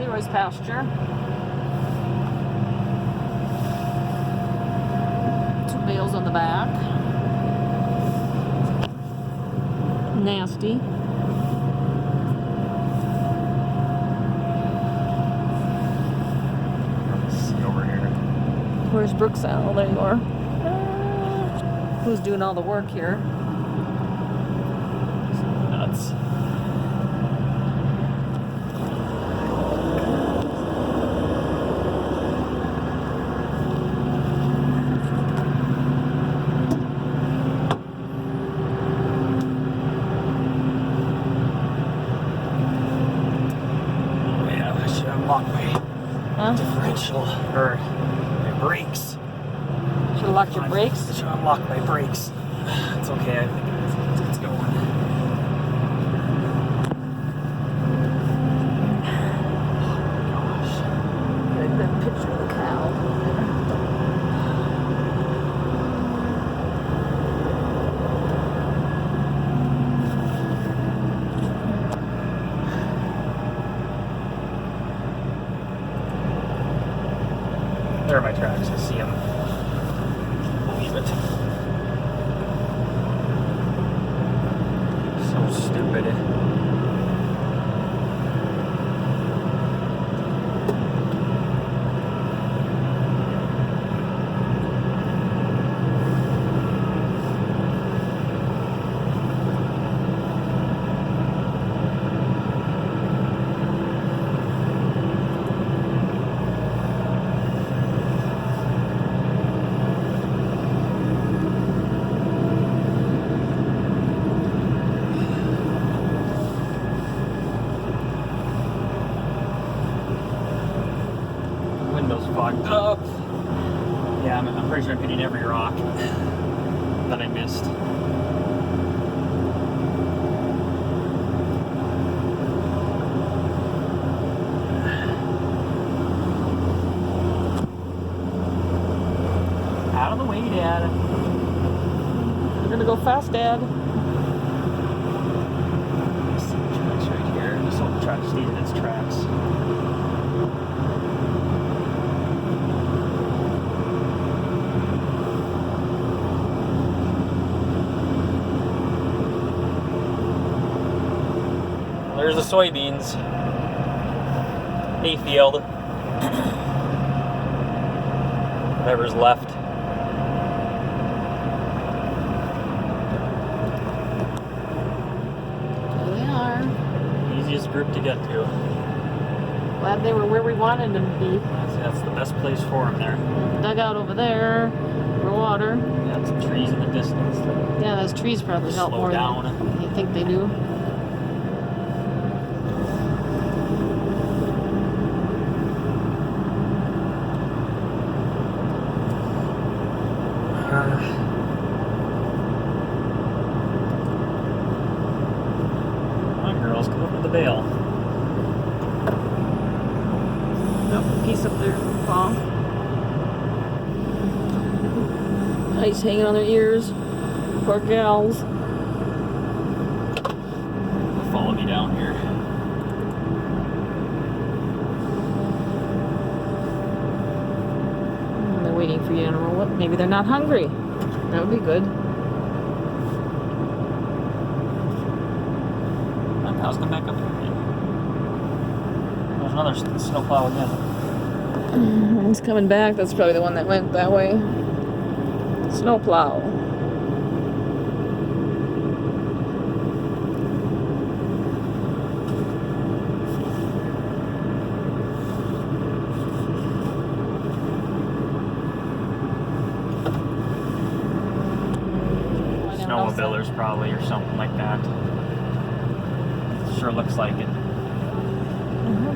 Leroy's pasture. 2 bales on the back. Nasty. Over here. Where's Brooks at? Oh, there you are. Who's doing all the work here? Nuts. Oh yeah, I should unlock my differential or my brakes. Should have locked your brakes. I should unlock my brakes. It's okay, I think it's going. That picture of the cow. There are my tracks, I see them. Believe it. So stupid. Windows fogged up. Yeah, I'm pretty sure I'm hitting every rock that I missed. Out of the way, Dad. We're gonna go fast, Dad. See the tracks right here. Just hope the track stays in its tracks. There's the soybeans. Hayfield. Whatever's left. There they are. Easiest group to get to. Glad they were where we wanted them to be. That's the best place for them there. Dugout over there for water. Got some trees in the distance. Yeah, those trees probably help Slow more down. than you think they do. Come on, girls, come up with the bale. Oh, piece up there, Paul. Ice hanging on their ears. Poor gals. Follow me down here. They're waiting for you to roll up. Maybe they're not hungry. That would be good. My cows come back up here again. There's another snowplow again. It's coming back. That's probably the one that went that way. Snowplow. Snowmobilers probably, or something like that. Sure looks like it.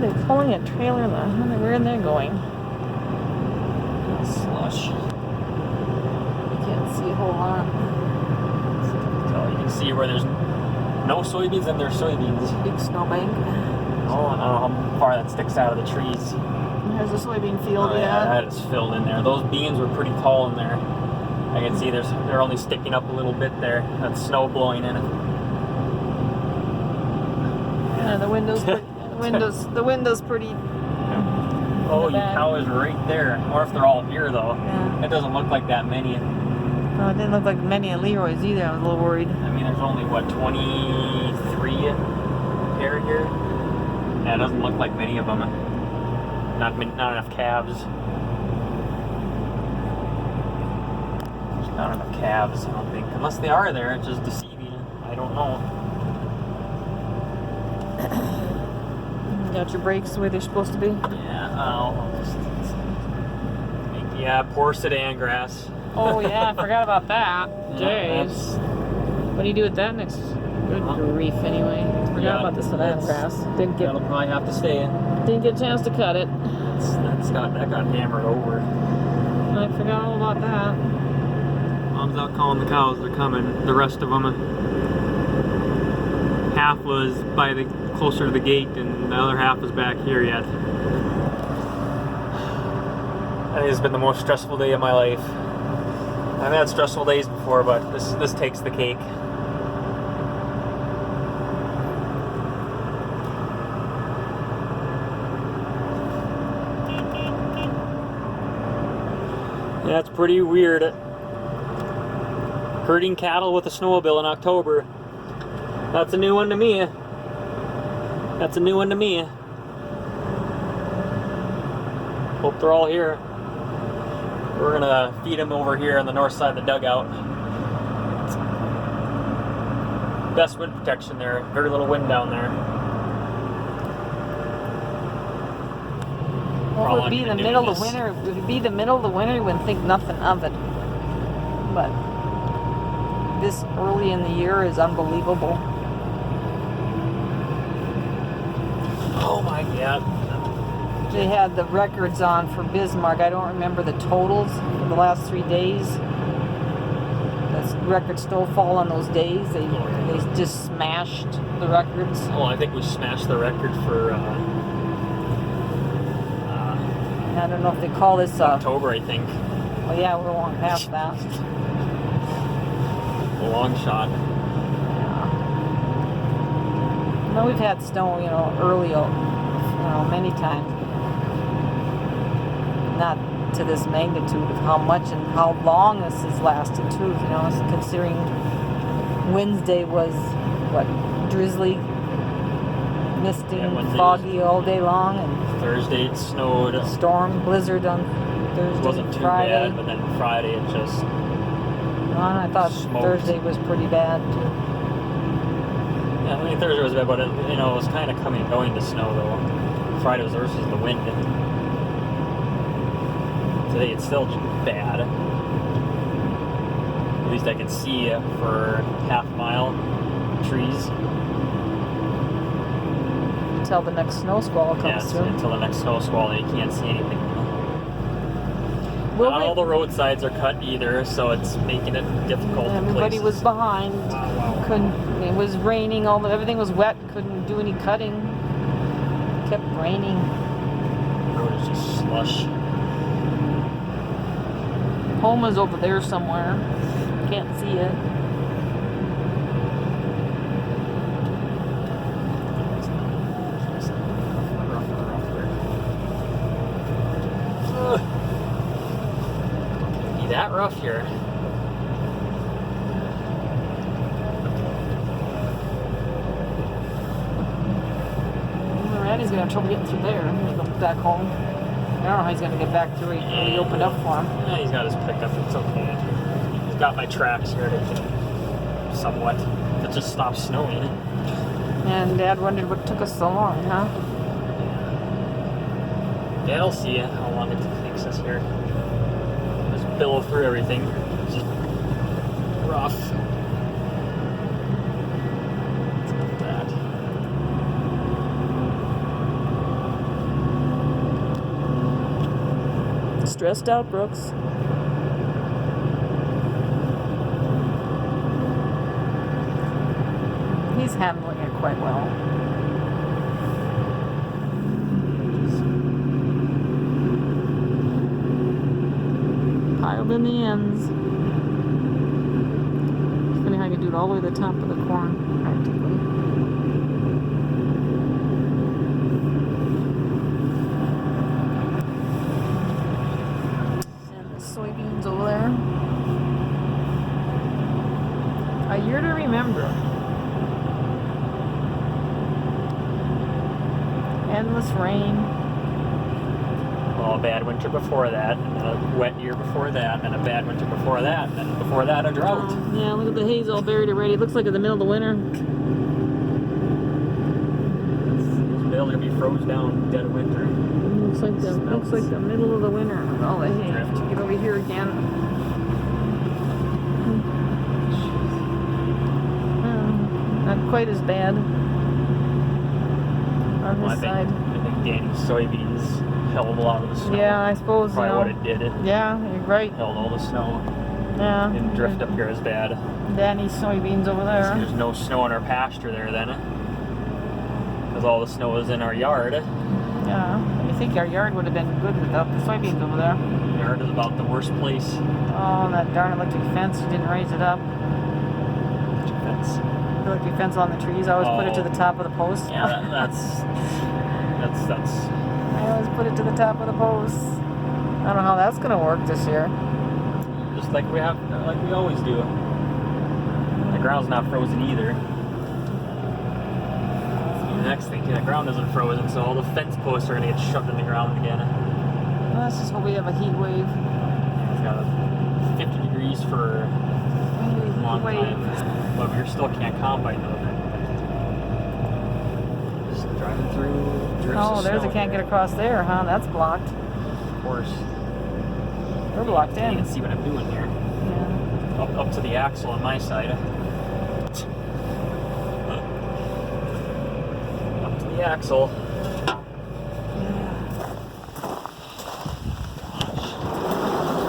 They're pulling a trailer. Where are they going? Slush. You can't see a whole lot. So you can see where there's no soybeans and there's soybeans. Big snowbank. Oh, I don't know how far that sticks out of the trees. There's a soybean field. Oh, yeah, that is filled in there. Those beans were pretty tall in there. I can see they're only sticking up a little bit there. That's snow blowing in it. Yeah, the windows. The window's pretty. Oh, your cow is right there. Or if they're all here though. Yeah. It doesn't look like that many. No, it didn't look like many at Leroy's either. I was a little worried. I mean, there's only what 23 pair here. Yeah, it doesn't look like many of them. Not enough calves. There's not enough calves, I don't think. Unless they are there, it's just deceiving. I don't know. Got your brakes the way they're supposed to be? Yeah, poor sedan grass. Oh yeah, I forgot about that. Yeah, Jeez. What do you do with that next? Good grief, anyway. Forgot about the sedan grass. That'll probably have to stay. Didn't get a chance to cut it. That got hammered over. I forgot all about that. Mom's out calling the cows. They're coming. The rest of them. Half was closer to the gate, and the other half was back here yet. I think it's been the most stressful day of my life. I've had stressful days before, but this takes the cake. Yeah, it's pretty weird. Herding cattle with a snowmobile in October. That's a new one to me. That's a new one to me. Hope they're all here. We're gonna feed them over here on the north side of the dugout. Best wind protection there. Very little wind down there. Well, it would be the middle of the winter. It would be the middle of the winter. You wouldn't think nothing of it. But this early in the year is unbelievable. Oh my God. They had the records on for Bismarck. I don't remember the totals for the last 3 days. The record snowfall on those days. They just smashed the records. Oh, I think we smashed the record for I don't know if they call this October, I think. Well, yeah, we're long past that. A long shot. Yeah. No, we've had snow, early, many times. Not to this magnitude of how much and how long this has lasted too, considering Wednesday was, drizzly, misting, foggy all day long, and Thursday it snowed. Storm, blizzard on Thursday, It wasn't too Friday. bad, but then Friday it just I thought smoked. Thursday was pretty bad too. Yeah, I mean Thursday was bad, but it was kind of coming and going to snow though. Friday was versus the wind. Today it's still bad. At least I can see for half mile trees. Until the next snow squall comes through. Until the next snow squall, and you can't see anything. Well, Not all the roadsides are cut either, so it's making it difficult. Everybody was behind. Wow. Couldn't. It was raining. Everything was wet. Couldn't do any cutting. Kept raining. The road is just slush. Home is over there somewhere. Can't see it. That rough here. Randy's gonna have trouble getting through there. He's gonna go back home. I don't know how he's gonna get back through. He opened up for him. Yeah, he's got his pickup. It's okay. He's got my tracks here to get somewhat. If it just stops snowing. And Dad wondered what took us so long, huh? Yeah, I'll see how long it takes us here. Billow through everything. It's just rough. It's bad. Stressed out, Brooks. He's handling it quite well. Piled in the ends. It's funny how you can do it all the way to the top of the corn, practically. endless rain. Well, a bad winter before that, and then a wet year before that, and a bad winter before that, and then before that a drought. Yeah, look at the haze all buried already. It looks like in the middle of the winter. Those bales are gonna be froze down dead of winter. Looks like the middle of the winter. Oh, the haze. Drift. Get over here again. Not quite as bad on Well, this side. I think Danny's soybeans held a lot of the snow. Yeah, I suppose, Probably you know. what it did. It Yeah, you're right. held all the snow. Yeah. Didn't drift up here as bad. Danny's soybeans over See, there. there's no snow in our pasture there then. Because all the snow is in our yard. Yeah. You think our yard would have been good without the soybeans over there? Yard is about the worst place. Oh, that darn electric fence. You didn't raise it up. Fence. The electric fence on the trees. I always put it to the top of the post. Yeah, that's. I always put it to the top of the post. I don't know how that's gonna work this year. Just like we always do. The ground's not frozen either. The next thing, the ground isn't frozen, so all the fence posts are gonna get shoved in the ground again. Well, that's just what we have, a heat wave. It's got 50 degrees for a long time, but we still can't combine though. Just driving through drifts Oh, of there's a snow can't here. get across there, huh? That's blocked. Of course. We're blocked You in. can see what I'm doing here. Yeah. Up to the axle on my side. Up to the axle.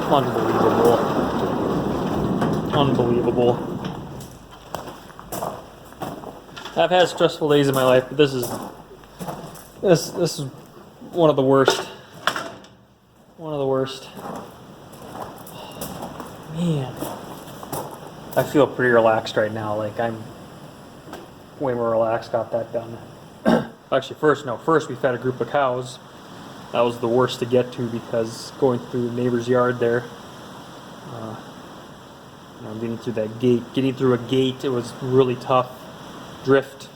Unbelievable. Unbelievable. I've had stressful days in my life, but this is one of the worst. One of the worst. Man. I feel pretty relaxed right now. Like I'm way more relaxed, got that done. Actually, first we fed a group of cows. That was the worst to get to because going through the neighbor's yard there, getting through that gate, getting through a gate, it was really tough. Drift,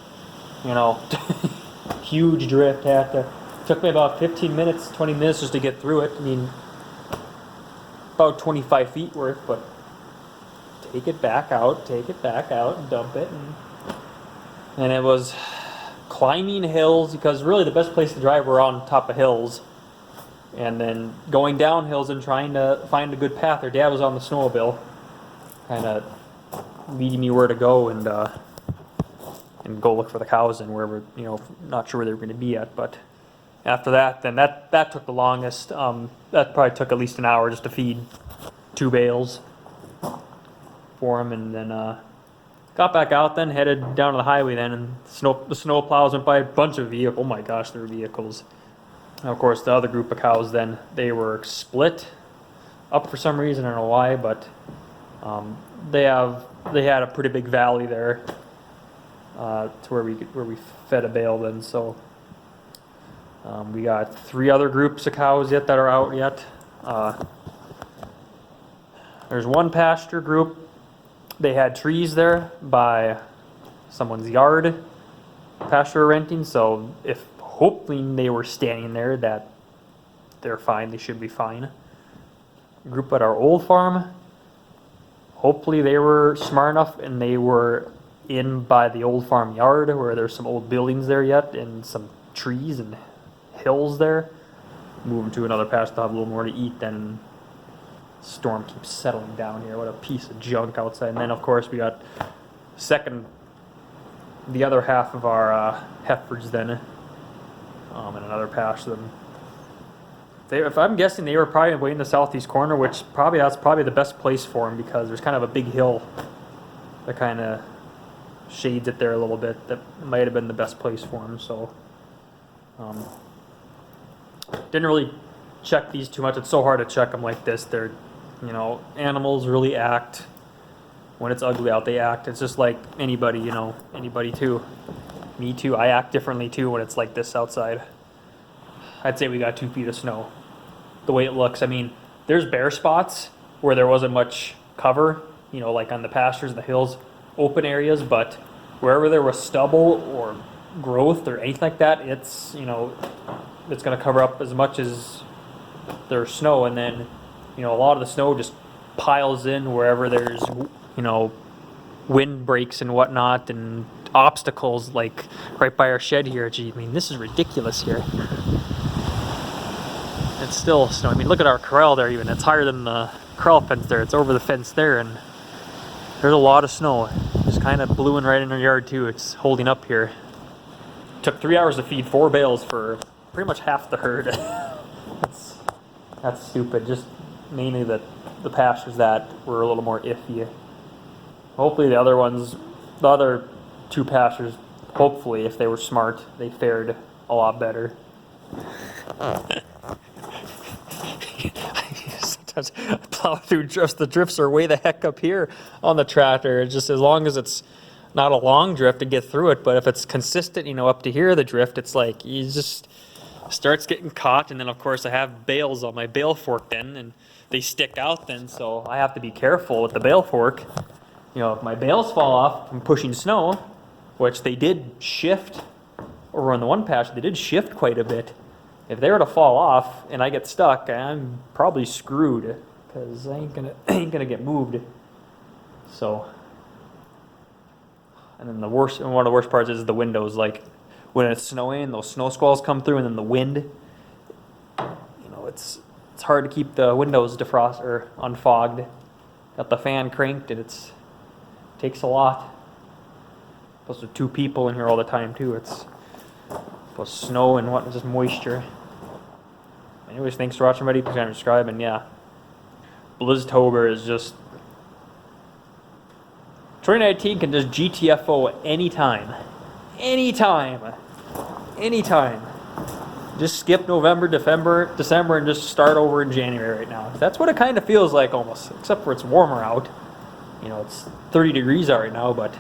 huge drift. Took me about 15 minutes, 20 minutes just to get through it. I mean, about 25 feet worth, but take it back out, and dump it. And it was climbing hills, because really the best place to drive were on top of hills. And then going down hills and trying to find a good path. Their dad was on the snowmobile, kind of leading me where to go and go look for the cows and wherever, not sure where they were going to be at. But after that, then that took the longest. That probably took at least an hour just to feed 2 bales for them, and then got back out, then headed down to the highway then, and the snow plows went by a bunch of vehicles. Oh my gosh, there were vehicles. And of course, the other group of cows then, they were split up for some reason. I don't know why, but they had a pretty big valley there to where we fed a bale then. So we got 3 other groups of cows yet that are out yet. There's one pasture group. They had trees there by someone's yard, pasture renting. So if hopefully they were standing there, that they're fine. They should be fine. Group at our old farm, hopefully they were smart enough and they were in by the old farm yard where there's some old buildings there yet and some trees and hills there. Moving to another pasture to have a little more to eat. Then storm keeps settling down here. What a piece of junk outside. And then of course we got the other half of our heifers then in another pasture. If I'm guessing, they were probably way in the southeast corner, which that's probably the best place for them, because there's kind of a big hill that kind of shades it there a little bit. That might have been the best place for them. So didn't really check these too much. It's so hard to check them like this. They're, animals really act when it's ugly out. They act. It's just like anybody, anybody too. Me too. I act differently too when it's like this outside. I'd say we got 2 feet of snow. The way it looks, I mean, there's bare spots where there wasn't much cover, like on the pastures, the hills, open areas, but wherever there was stubble or growth or anything like that, it's, you know, it's going to cover up as much as there's snow, and then, you know, a lot of the snow just piles in wherever there's, you know, wind breaks and whatnot and obstacles, like right by our shed here. Gee, I mean, this is ridiculous here. It's still snow. I mean, look at our corral there even. It's higher than the corral fence there. It's over the fence there, and there's a lot of snow. Just kind of blowing right in our yard too. It's holding up here. Took 3 hours to feed 4 bales for pretty much half the herd. That's stupid. Just mainly the pastures that were a little more iffy. Hopefully the other ones, the other 2 pastures, hopefully if they were smart, they fared a lot better. Sometimes I plow through drifts. The drifts are way the heck up here on the tractor. It's just as long as it's not a long drift to get through it, but if it's consistent, you know, up to here, the drift, it's like you just starts getting caught. And then of course I have bales on my bale fork then, and they stick out then, so I have to be careful with the bale fork. You know, if my bales fall off from pushing snow, which they did shift over on the one pasture, they did shift quite a bit. If they were to fall off and I get stuck, I'm probably screwed, because I ain't gonna get moved. So, and then one of the worst parts is the windows. Like when it's snowing, those snow squalls come through, and then the wind. You know, it's hard to keep the windows defrost or unfogged. Got the fan cranked, and it takes a lot. Plus, with 2 people in here all the time too. It's plus snow and what, just moisture. Anyways, thanks for watching, buddy. Please subscribe, and yeah, BlizzTober is just 2019 can just GTFO anytime, anytime. Just skip November, December, and just start over in January right now. That's what it kind of feels like almost, except for it's warmer out. You know, it's 30 degrees out right now, but